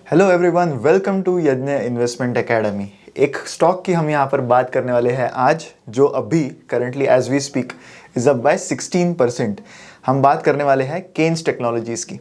Hello everyone, welcome to यज्ञ investment academy. एक stock की हम यहाँ पर बात करने वाले हैं आज, जो अभी currently as we speak is up by 16%। हम बात करने वाले हैं केन्स टेक्नोलॉजीज की।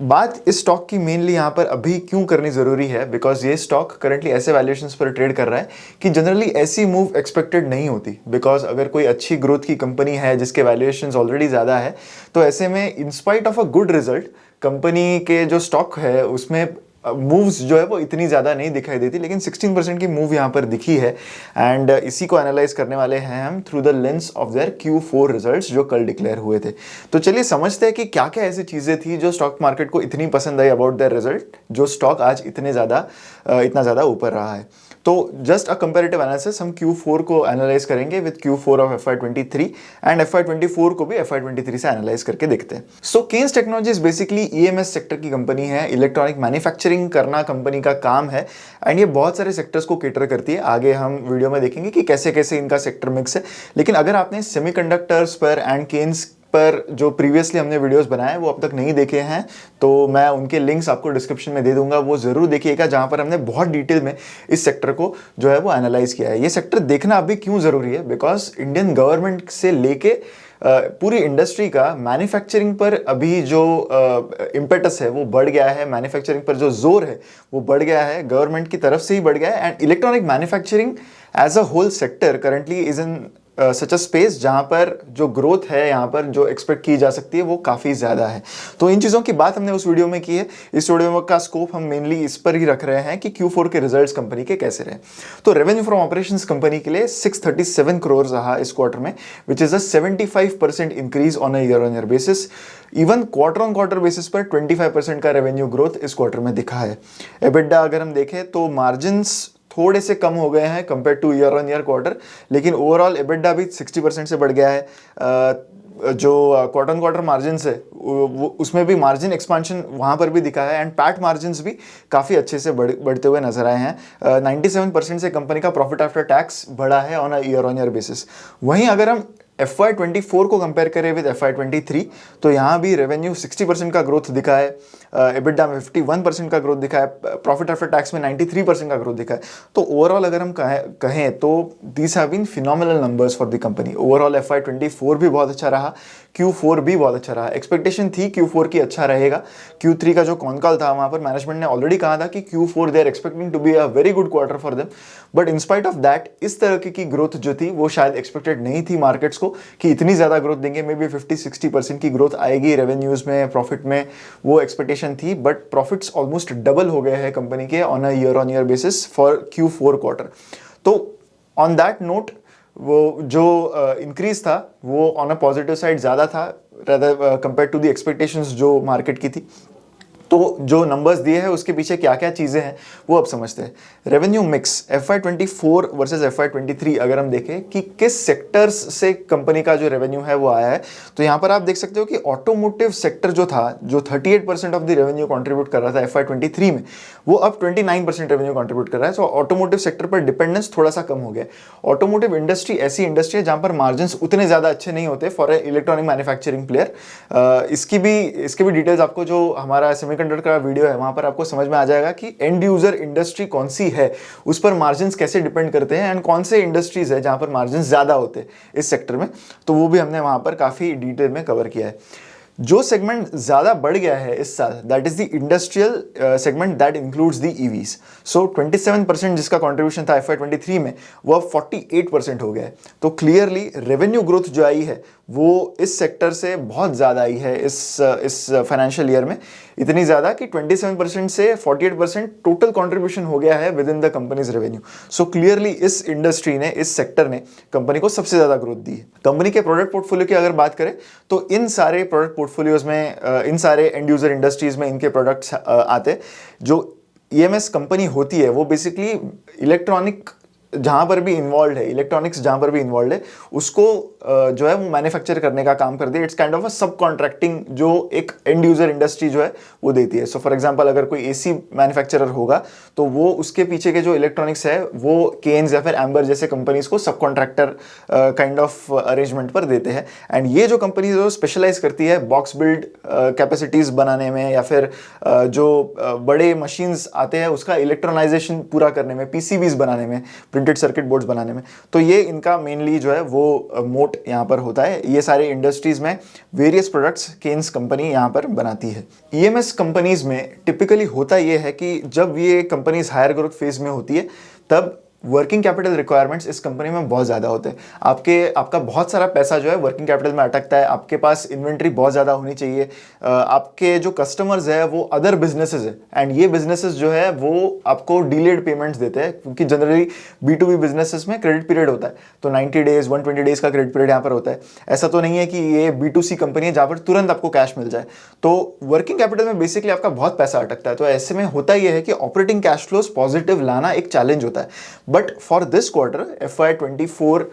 बात इस स्टॉक की मेनली यहाँ पर अभी क्यों करनी ज़रूरी है, बिकॉज ये स्टॉक करंटली ऐसे वैल्यूएशंस पर ट्रेड कर रहा है कि जनरली ऐसी मूव एक्सपेक्टेड नहीं होती। बिकॉज अगर कोई अच्छी ग्रोथ की कंपनी है जिसके वैल्यूएशंस ऑलरेडी ज़्यादा है, तो ऐसे में in spite of a good result company के जो स्टॉक है उसमें मूव्स जो है वो इतनी ज़्यादा नहीं दिखाई देती, लेकिन 16% की मूव यहाँ पर दिखी है। एंड इसी को एनालाइज करने वाले हैं हम through the lens of their Q4 results जो कल डिक्लेयर हुए थे। तो चलिए समझते हैं कि क्या क्या ऐसी चीज़ें थी जो स्टॉक मार्केट को इतनी पसंद आई अबाउट देयर रिजल्ट, जो स्टॉक आज इतना ज़्यादा ऊपर रहा है। तो जस्ट अ कंपैरेटिव एनालिसिस, हम Q4 को एनालाइज करेंगे with Q4 of FY23 and FY24 को भी FY23 से एनालाइज करके देखते हैं। So Kaynes technologies basically EMS sector की कंपनी है, इलेक्ट्रॉनिक मैन्युफैक्चरिंग करना कंपनी का काम है। एंड ये बहुत सारे सेक्टर्स को केटर करती है। आगे हम वीडियो में देखेंगे कि कैसे कैसे इनका सेक्टर मिक्स है। लेकिन अगर आपने सेमीकंडक्टर्स पर एंड केन्स पर जो प्रीवियसली हमने वीडियोस बनाए वो अब तक नहीं देखे हैं, तो मैं उनके लिंक्स आपको डिस्क्रिप्शन में दे दूंगा, वो जरूर देखिएगा, जहां पर हमने बहुत डिटेल में इस सेक्टर को जो है वो एनालाइज किया है। ये सेक्टर देखना अभी क्यों जरूरी है, बिकॉज इंडियन गवर्नमेंट से लेके पूरी इंडस्ट्री का मैन्युफैक्चरिंग पर अभी जो इम्पेटस है वो बढ़ गया है। मैन्युफैक्चरिंग पर जो जोर है वो बढ़ गया है, गवर्नमेंट की तरफ से ही बढ़ गया है। And electronic manufacturing as a whole sector currently is in such a space जहां पर जो ग्रोथ है यहाँ पर जो एक्सपेक्ट की जा सकती है वो काफ़ी ज़्यादा है। तो इन चीज़ों की बात हमने उस वीडियो में की है। इस वीडियो का स्कोप हम मेनली इस पर ही रख रहे हैं कि Q4 के रिजल्ट्स कंपनी के कैसे रहे। तो रेवेन्यू फ्रॉम ऑपरेशंस कंपनी के लिए 637 करोड़ रहा इस क्वार्टर में, which is a 75% increase on a year on year basis. Even quarter on quarter basis पर 25% का रेवेन्यू ग्रोथ इस क्वार्टर में दिखा है। एबिडा अगर हम देखें तो मार्जिन्स थोड़े से कम हो गए हैं compare two year on year quarter, लेकिन ओवरऑल एबिडा भी 60% से बढ़ गया है। जो क्वार्टर ऑन क्वार्टर मार्जिन्स है उसमें भी मार्जिन एक्सपांशन वहाँ पर भी दिखा है। एंड पैट मार्जिन्स भी काफ़ी अच्छे से बढ़ते हुए नजर आए हैं। 97% से कंपनी का प्रॉफिट आफ्टर टैक्स बढ़ा है on a year on year basis. वहीं अगर हम FY24 को कंपेयर करें विद FY23, तो यहाँ भी रेवेन्यू 60% का ग्रोथ दिखा है, एबिडा में 51% का ग्रोथ दिखा है, प्रॉफिट आफ्टर टैक्स में 93% का ग्रोथ दिखा है। तो ओवरऑल अगर हम कहें तो these have been phenomenal numbers for the company. Overall FY24 भी बहुत अच्छा रहा, Q4 भी बहुत अच्छा रहा। एक्सपेक्टेशन थी Q4 की अच्छा रहेगा। Q3 का जो कॉन कॉल था वहाँ पर मैनेजमेंट ने ऑलरेडी कहा था कि Q4 they are expecting to be a very good quarter for them, but in spite of that इस तरह की ग्रोथ जो थी वो शायद एक्सपेक्टेड नहीं थी मार्केट्स को कि इतनी ज़्यादा ग्रोथ देंगे। मे बी 50-60% की ग्रोथ आएगी रेवेन्यूज़ में, प्रॉफिट में, वो एक्सपेक्टेशन थी। बट प्रॉफिट्स ऑलमोस्ट डबल हो गए हैं कंपनी के on a year on year basis for Q4 quarter. तो ऑन दैट नोट वो जो इंक्रीज था वो ऑन अ पॉजिटिव साइड ज़्यादा था rather compare to the expectations जो मार्केट की थी। तो जो नंबर्स दिए हैं उसके पीछे क्या क्या चीज़ें हैं वो अब समझते हैं। Revenue mix FY24 versus FY23 अगर हम देखें कि किस सेक्टर्स से कंपनी का जो रेवेन्यू है वो आया है, तो यहाँ पर आप देख सकते हो कि ऑटोमोटिव सेक्टर जो था, जो 38% ऑफ द रेवेन्यू कंट्रीब्यूट कर रहा था FY23 में, वो अब 29% रेवेन्यू कंट्रीब्यूट कर रहा है। सो ऑटोमोटिव सेक्टर पर डिपेंडेंस थोड़ा सा कम हो गया। ऑटोमोटिव इंडस्ट्री ऐसी इंडस्ट्री है जहाँ पर मार्जिन उतने ज़्यादा अच्छे नहीं होते फॉर इलेक्ट्रॉनिक मैन्युफैक्चरिंग प्लेयर। इसके भी डिटेल्स आपको जो हमारा सेमीकंडक्टर का वीडियो है वहां पर आपको समझ में आ जाएगा कि एंड यूजर इंडस्ट्री कौन सी है, उस पर मार्जिन कैसे डिपेंड करते हैं एंड कौन से इंडस्ट्रीज है जहां पर मार्जिन ज्यादा होते हैं इस सेक्टर में। तो वो भी हमने वहां पर काफी डिटेल में कवर किया है। जो सेगमेंट ज्यादा बढ़ गया है इस साल, that is the industrial segment that includes the EVs. So 27% जिसका कंट्रीब्यूशन था FY23 में, वो अब 48% हो गया है। तो क्लियरली रेवेन्यू ग्रोथ जो आई है वो इस सेक्टर से बहुत ज़्यादा आई है इस फाइनेंशियल ईयर में, इतनी ज़्यादा कि 27% से 48% टोटल कंट्रीब्यूशन हो गया है with in the companies revenue. So clearly इस इंडस्ट्री ने, इस सेक्टर ने कंपनी को सबसे ज़्यादा ग्रोथ दी है। कंपनी के प्रोडक्ट पोर्टफोलियो की अगर बात करें तो इन सारे प्रोडक्ट पोर्टफोलियोज में, इन सारे एंड यूजर इंडस्ट्रीज में इनके प्रोडक्ट्स आते। जो EMS कंपनी होती है वो बेसिकली इलेक्ट्रॉनिक जहाँ पर भी इन्वॉल्व है, इलेक्ट्रॉनिक्स जहाँ पर भी इन्वॉल्व है, उसको जो है वो मैन्युफैक्चर करने का काम करती है। इट्स काइंड ऑफ अ सब कॉन्ट्रैक्टिंग जो एक एंड यूजर इंडस्ट्री जो है वो देती है। सो फॉर एग्जांपल अगर कोई एसी मैन्युफैक्चरर होगा तो वो उसके पीछे के जो इलेक्ट्रॉनिक्स है वो केन्स या फिर एम्बर जैसे कंपनीज को सब कॉन्ट्रैक्टर काइंड ऑफ अरेंजमेंट पर देते हैं। एंड ये जो कंपनी जो स्पेशलाइज करती है बॉक्स बिल्ड कैपेसिटीज बनाने में या फिर जो बड़े मशीन्स आते हैं उसका इलेक्ट्रोनाइजेशन पूरा करने में, पीसीबीज बनाने में, प्रिंटेड सर्किट बोर्ड्स बनाने में, तो ये इनका मेनली जो है वो मोट यहाँ पर होता है। ये सारे इंडस्ट्रीज में वेरियस प्रोडक्ट्स केन्स कंपनी यहाँ पर बनाती है। ईएमएस कंपनीज में टिपिकली होता ये है कि जब ये कंपनीज हायर ग्रोथ फेज में होती है तब वर्किंग कैपिटल रिक्वायरमेंट्स इस कंपनी में बहुत ज़्यादा होते हैं। आपका बहुत सारा पैसा जो है वर्किंग कैपिटल में अटकता है, आपके पास इन्वेंट्री बहुत ज़्यादा होनी चाहिए, आपके जो कस्टमर्स है वो अदर बिजनेसेस है एंड ये बिजनेसेस जो है वो आपको डिलेड पेमेंट्स देते हैं, क्योंकि जनरली B2B बिजनेसेस में क्रेडिट पीरियड होता है, तो 90 डेज 120 डेज का क्रेडिट पीरियड यहाँ पर होता है। ऐसा तो नहीं है कि ये B2C कंपनी है जहाँ पर तुरंत आपको कैश मिल जाए। तो वर्किंग कैपिटल में बेसिकली आपका बहुत पैसा अटकता है। तो ऐसे में होता यह है कि ऑपरेटिंग कैश फ्लोज पॉजिटिव लाना एक चैलेंज होता है। But for this quarter FY24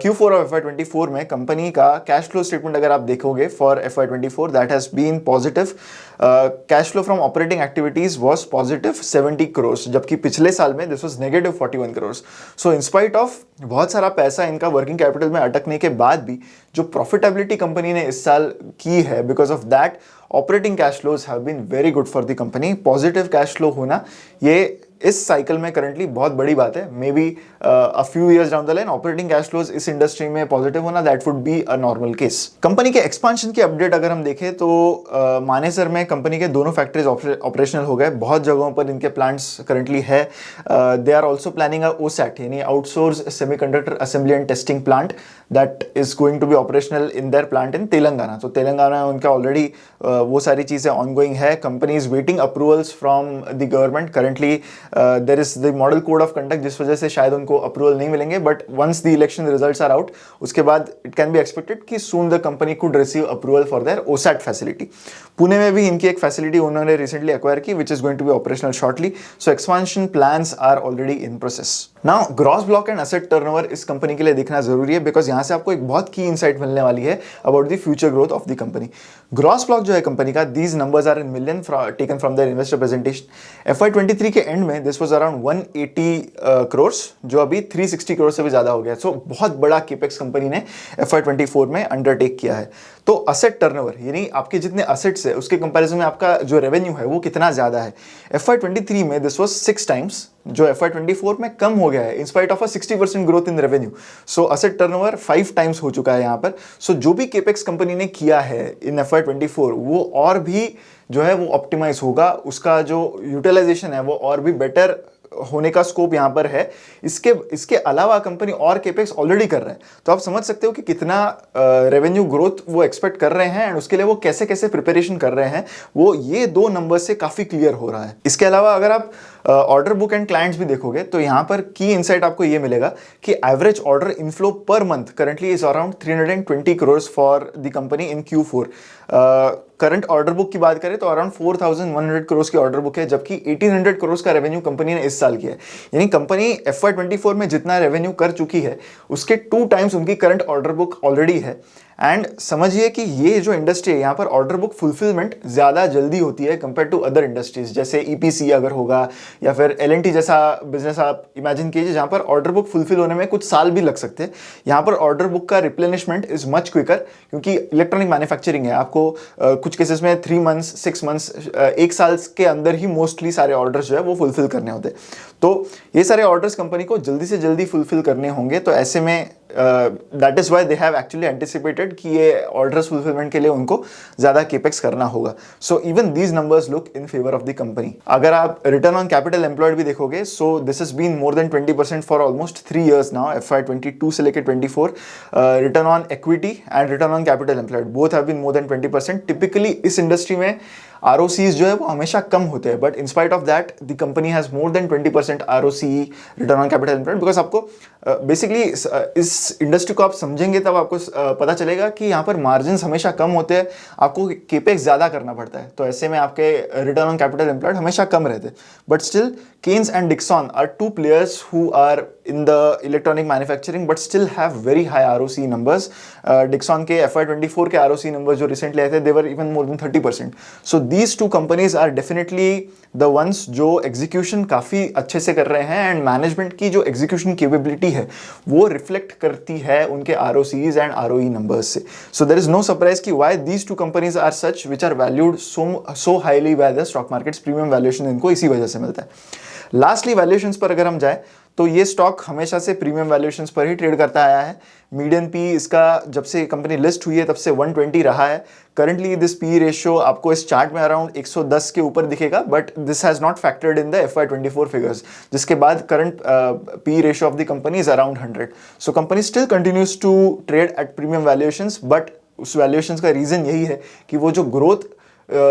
Q4 of FY24 में कंपनी का कैश फ्लो स्टेटमेंट अगर आप देखोगे for FY24 that has been positive. Cash flow from operating activities was positive 70 crore, जबकि पिछले साल में this was negative 41 crore. So in spite of बहुत सारा पैसा इनका वर्किंग कैपिटल में अटकने के बाद भी जो प्रॉफिटेबिलिटी कंपनी ने इस साल की है, because of that operating cash flows have been very good for the company. Positive cash flow होना ये इस साइकिल में करंटली बहुत बड़ी बात है। May be a few years down the line operating cash flows इस इंडस्ट्री में पॉजिटिव होना that would be a normal case. Company के एक्सपांशन की अपडेट अगर हम देखें तो मानेसर में कंपनी के दोनों फैक्ट्रीज ऑपरेशनल हो गए, बहुत जगहों पर इनके प्लांट्स करंटली है। They are also planning OSAT यानी outsource semiconductor assembly and testing plant that is going to be operational in their plant in Telangana. तो तेलंगाना में उनका ऑलरेडी वो सारी चीज़ें ऑनगोइंग है। Company is waiting approvals from the government. Currently there is the model code of conduct, जिस वजह से शायद उनको अप्रूवल नहीं मिलेंगे, but once the election results are out उसके बाद इट कैन बी एक्सपेक्टेड कि soon the company could receive approval for their OSAT facility. Pune में भी इनकी एक फैसिलिटी उन्होंने रिसेंटली एक्वायर की which is going to be operational shortly. So expansion plans are already in process. Now gross block and asset turnover इस company के लिए देखना जरूरी है, बिकॉज यहाँ से आपको एक बहुत की इनसाइट मिलने वाली है about the future growth of the company. Gross block जो है कंपनी का, these numbers are in million taken from their investor presentation. FY23 के एंड में दिस वाज अराउंड 180 करोड़, जो अभी 360 करोड़ से भी ज्यादा हो गया। सो बहुत बड़ा केपेक्स कंपनी ने FY24 में अंडरटेक किया है। तो असेट टर्नओवर यानी आपके जितने असेट्स है उसके कंपैरिजन में आपका जो रेवेन्यू है वो कितना ज्यादा है। FY23 में दिस वाज 6 टाइम्स, जो FY24 में कम हो गया है इन spite of a 60% growth in revenue. So asset turnover 5 times हो चुका है यहाँ पर। सो जो भी केपेक्स कंपनी ने किया है इन FY24 वो और भी जो है वो ऑप्टिमाइज होगा, उसका जो यूटिलाइजेशन है वो और भी बेटर होने का स्कोप यहाँ पर है। इसके अलावा कंपनी और केपेक्स ऑलरेडी कर रहे हैं, तो आप समझ सकते हो कि कितना रेवेन्यू ग्रोथ वो एक्सपेक्ट कर रहे हैं एंड उसके लिए वो कैसे कैसे प्रिपरेशन कर रहे हैं, वो ये 2 नंबर से काफी क्लियर हो रहा है। इसके अलावा अगर आप ऑर्डर बुक एंड क्लाइंट्स भी देखोगे तो यहाँ पर की इनसाइट आपको ये मिलेगा कि average order inflow per month currently is around 320 crore for the company in Q4। Current order book की बात करें तो अराउंड 4100 करोड़ की ऑर्डर बुक है, जबकि 1800 करोड़ का रेवेन्यू कंपनी ने इस साल किया है। यानी कंपनी FY24 में जितना रेवेन्यू कर चुकी है उसके 2 टाइम्स उनकी करंट ऑर्डर बुक ऑलरेडी है। एंड समझिए कि ये जो इंडस्ट्री है यहाँ पर ऑर्डर बुक फुलफिलमेंट ज़्यादा जल्दी होती है कंपेयर टू अदर इंडस्ट्रीज, जैसे EPC अगर होगा या फिर L&T जैसा बिजनेस आप इमेजिन कीजिए जहाँ पर ऑर्डर बुक फुलफिल होने में कुछ साल भी लग सकते हैं। यहाँ पर ऑर्डर बुक का रिप्लेनिशमेंट इज मच क्विकर, क्योंकि इलेक्ट्रॉनिक मैन्युफैक्चरिंग है। आपको कुछ केसेस में 3 मंथ्स 6 मंथ्स 1 साल के अंदर ही मोस्टली सारे ऑर्डर्स जो है वो फुलफिल करने होते हैं। तो ये सारे ऑर्डर्स कंपनी को जल्दी से जल्दी फुलफिल करने होंगे, तो ऐसे में that is why they have actually anticipated कि ये ऑर्डर्स फुलफिलमेंट के लिए उनको ज्यादा केपेक्स करना होगा। So even these numbers look in favour of the company. अगर आप रिटर्न ऑन कैपिटल एम्प्लॉयड भी देखोगे, so this has been more than 20% for almost 3 years now, FY22 से लेकर 24। Return on equity and return on capital employed both have been more than 20%। Typically इस industry में ROCs जो है वो हमेशा कम होते हैं, but in spite of that the company has more than 20% ROCE return on capital employed, because आपको बेसिकली इस इस इंडस्ट्री को आप समझेंगे तब आपको पता चलेगा कि यहाँ पर मार्जिन्स हमेशा कम होते हैं, आपको केपेक्स ज़्यादा करना पड़ता है, तो ऐसे में आपके रिटर्न ऑन कैपिटल एम्प्लॉयड हमेशा कम रहते हैं। But still Keynes and Dixon are two players who are in the electronic manufacturing but still have very high ROC numbers. Dixon के FY24 के ROC numbers जो recently आए थे, they were even more than 30%. So these two companies are definitely the ones जो execution काफ़ी अच्छे से कर रहे हैं, and management की जो execution capability है वो reflect करती है उनके ROCs and ROE numbers से. So there is no surprise कि why these two companies are such which are valued so highly by the stock markets. Premium valuation इनको इसी वजह से मिलता है। लास्टली वैल्यूएशंस पर अगर हम जाए तो ये स्टॉक हमेशा से प्रीमियम वैल्यूएशंस पर ही ट्रेड करता आया है। मीडियन पी इसका जब से कंपनी लिस्ट हुई है तब से 120 रहा है। करंटली दिस पी रेशियो आपको इस चार्ट में अराउंड 110 के ऊपर दिखेगा, but this has not factored in the FY24 figures, जिसके बाद current P ratio of the company is around 100। So company still continues to trade at premium valuations, but उस valuations का रीजन यही है कि वो जो ग्रोथ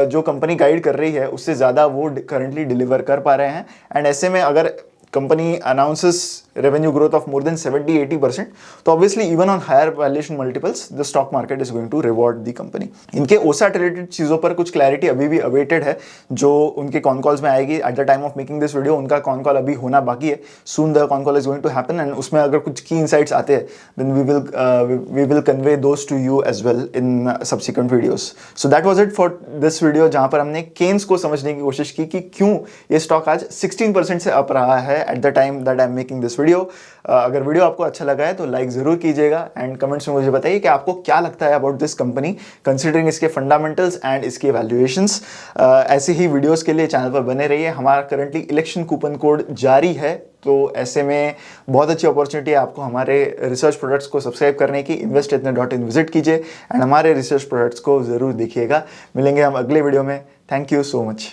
जो कंपनी गाइड कर रही है उससे ज़्यादा वो करंटली डिलीवर कर पा रहे हैं। एंड ऐसे में अगर company announces revenue growth of more than 70-80%, तो obviously even on higher valuation multiples the stock market is going to reward the company. इनके ओसैट रिलेटेड चीज़ों पर कुछ क्लैरिटी अभी भी अवेटेड है, जो उनके कॉन कॉल्स में आएगी। At the time of making this video उनका कॉन कॉल अभी होना बाकी है। Soon the con call is going to happen, and उसमें अगर कुछ की इनसाइट्स आते हैं then we will convey those to you as well in subsequent videos. So that was it for this video, जहां पर हमने केन्स को समझने की कोशिश की कि क्यों ये स्टॉक आज 16% से अप रहा है eight the time that I am making this video. अगर वीडियो आपको अच्छा लगा है तो लाइक जरूर कीजिएगा, एंड कमेंट्स में मुझे बताइए कि आपको क्या लगता है अबाउट दिस कंपनी कंसीडरिंग इसके फंडामेंटल्स एंड इसके वैल्यूएशंस। ऐसे ही वीडियोस के लिए चैनल पर बने रहिए। हमारा करंटली इलेक्शन कूपन कोड जारी है, तो ऐसे में बहुत अच्छी अपॉर्चुनिटी है आपको हमारे रिसर्च प्रोडक्ट्स को सब्सक्राइब करने की। investetna.in विजिट कीजिए एंड हमारे रिसर्च प्रोडक्ट्स को ज़रूर देखिएगा। मिलेंगे हम अगले वीडियो में। Thank you so much.